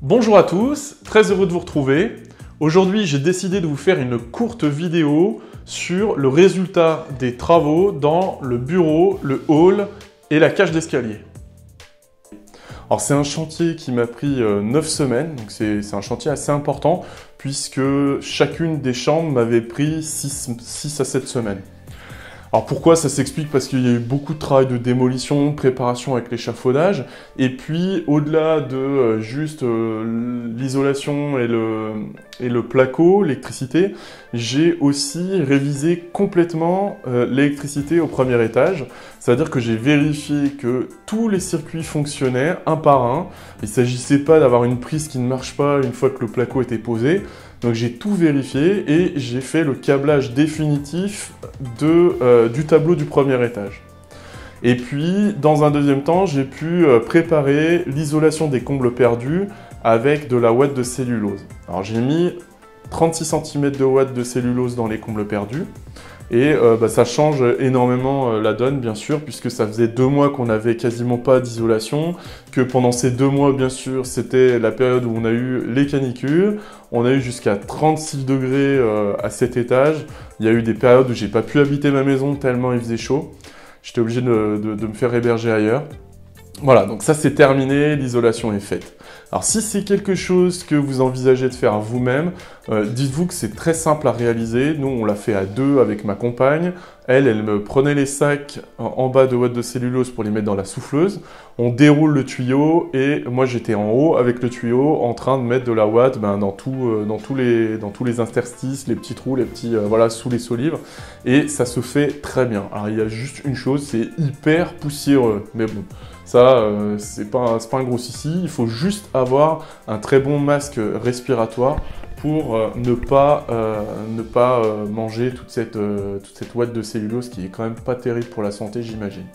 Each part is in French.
Bonjour à tous, très heureux de vous retrouver. Aujourd'hui, j'ai décidé de vous faire une courte vidéo sur le résultat des travaux dans le bureau, le hall et la cage d'escalier. Alors c'est un chantier qui m'a pris 9 semaines, donc c'est un chantier assez important puisque chacune des chambres m'avait pris 6 à 7 semaines. Alors pourquoi? Ça s'explique parce qu'il y a eu beaucoup de travail de démolition, préparation avec l'échafaudage, et puis au-delà de juste l'isolation et le placo, l'électricité, j'ai aussi révisé complètement l'électricité au premier étage, c'est-à-dire que j'ai vérifié que tous les circuits fonctionnaient un par un. Il ne s'agissait pas d'avoir une prise qui ne marche pas une fois que le placo était posé. Donc j'ai tout vérifié et j'ai fait le câblage définitif du tableau du premier étage. Et puis, dans un deuxième temps, j'ai pu préparer l'isolation des combles perdus avec de la ouate de cellulose. Alors j'ai mis 36 cm de ouate de cellulose dans les combles perdus. Et ça change énormément la donne, bien sûr, puisque ça faisait 2 mois qu'on n'avait quasiment pas d'isolation, que pendant ces 2 mois, bien sûr, c'était la période où on a eu les canicules. On a eu jusqu'à 36 degrés à cet étage. Il y a eu des périodes où j'ai pas pu habiter ma maison tellement il faisait chaud. J'étais obligé de me faire héberger ailleurs. Voilà, donc ça c'est terminé, l'isolation est faite. Alors si c'est quelque chose que vous envisagez de faire vous-même, dites-vous que c'est très simple à réaliser. Nous on l'a fait à 2 avec ma compagne. Elle me prenait les sacs en bas de ouate de cellulose pour les mettre dans la souffleuse. On déroule le tuyau et moi j'étais en haut avec le tuyau en train de mettre de la ouate dans tous les interstices, les petits trous, les petits voilà, sous les solives. Et ça se fait très bien. Alors il y a juste une chose, c'est hyper poussiéreux. Mais bon, ça c'est pas un gros souci. Il faut juste avoir un très bon masque respiratoire pour ne pas manger toute cette ouate de cellulose qui est quand même pas terrible pour la santé, j'imagine.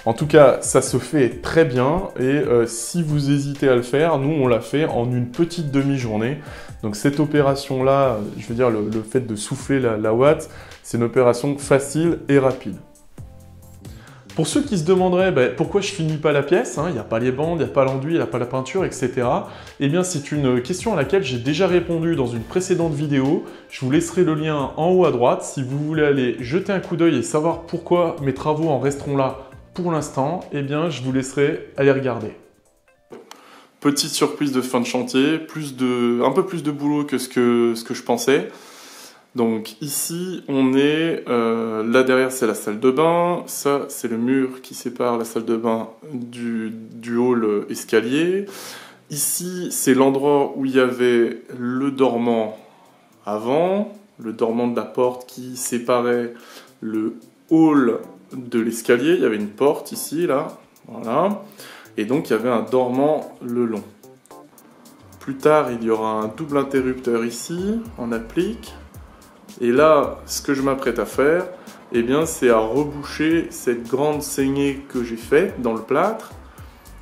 En tout cas, ça se fait très bien et si vous hésitez à le faire, nous on l'a fait en une petite demi-journée. Donc cette opération-là, je veux dire le fait de souffler la ouate, c'est une opération facile et rapide. Pour ceux qui se demanderaient pourquoi je finis pas la pièce, il n'y a pas les bandes, il n'y a pas l'enduit, il n'y a pas la peinture, etc. Eh bien c'est une question à laquelle j'ai déjà répondu dans une précédente vidéo. Je vous laisserai le lien en haut à droite si vous voulez aller jeter un coup d'œil et savoir pourquoi mes travaux en resteront là pour l'instant. Eh bien je vous laisserai aller regarder. Petite surprise de fin de chantier, un peu plus de boulot que ce que je pensais. Donc ici, on est, là derrière c'est la salle de bain, ça c'est le mur qui sépare la salle de bain du hall escalier. Ici c'est l'endroit où il y avait le dormant avant, le dormant de la porte qui séparait le hall de l'escalier. Il y avait une porte ici, là, voilà. Et donc il y avait un dormant le long. Plus tard il y aura un double interrupteur ici, en applique. Et là, ce que je m'apprête à faire, eh bien, c'est à reboucher cette grande saignée que j'ai faite dans le plâtre,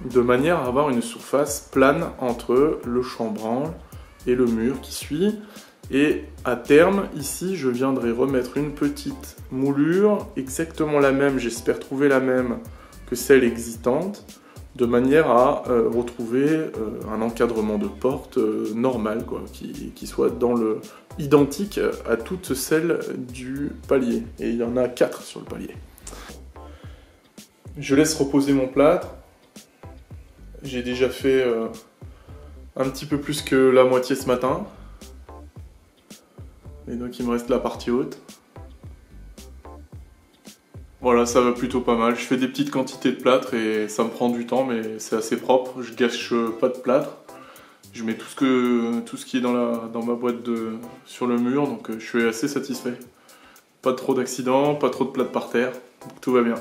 de manière à avoir une surface plane entre le chambranle et le mur qui suit. Et à terme, ici, je viendrai remettre une petite moulure, exactement la même, j'espère trouver la même que celle existante, de manière à retrouver un encadrement de porte normal, quoi, qui soit identique à toutes celles du palier. Et il y en a 4 sur le palier. Je laisse reposer mon plâtre. J'ai déjà fait un petit peu plus que la moitié ce matin. Et donc il me reste la partie haute. Voilà, ça va plutôt pas mal. Je fais des petites quantités de plâtre et ça me prend du temps, mais c'est assez propre. Je gâche pas de plâtre. Je mets tout ce qui est dans ma boîte sur le mur, donc je suis assez satisfait. Pas trop d'accidents, pas trop de plâtre par terre, donc tout va bien.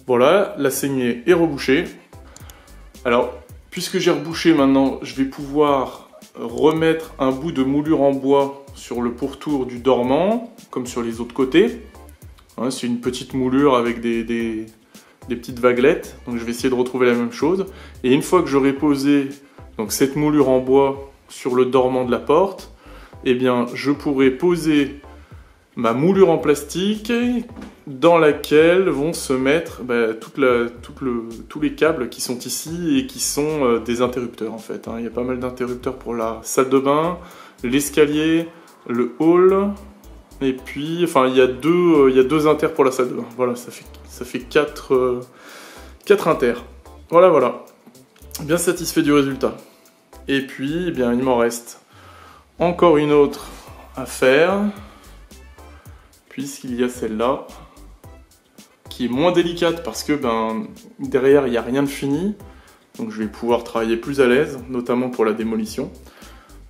Voilà, la saignée est rebouchée. Alors, puisque j'ai rebouché maintenant, je vais pouvoir remettre un bout de moulure en bois sur le pourtour du dormant, comme sur les autres côtés. C'est une petite moulure avec des petites vaguelettes, donc je vais essayer de retrouver la même chose. Et une fois que j'aurai posé donc, cette moulure en bois sur le dormant de la porte, eh bien, je pourrai poser ma moulure en plastique dans laquelle vont se mettre tous les câbles qui sont ici et qui sont des interrupteurs en fait. Il y a pas mal d'interrupteurs pour la salle de bain, l'escalier, le hall, et puis enfin il y a deux inters pour la salle de bain. Voilà, ça fait 4 inters. Voilà. Bien satisfait du résultat. Et puis eh bien il m'en reste encore une autre à faire, puisqu'il y a celle-là qui est moins délicate parce que derrière il n'y a rien de fini, donc je vais pouvoir travailler plus à l'aise, notamment pour la démolition.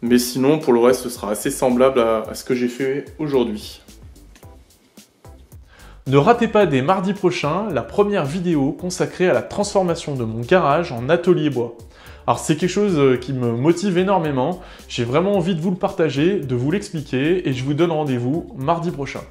Mais sinon pour le reste ce sera assez semblable à ce que j'ai fait aujourd'hui. Ne ratez pas dès mardi prochain la première vidéo consacrée à la transformation de mon garage en atelier bois. Alors c'est quelque chose qui me motive énormément, j'ai vraiment envie de vous le partager, de vous l'expliquer et je vous donne rendez-vous mardi prochain.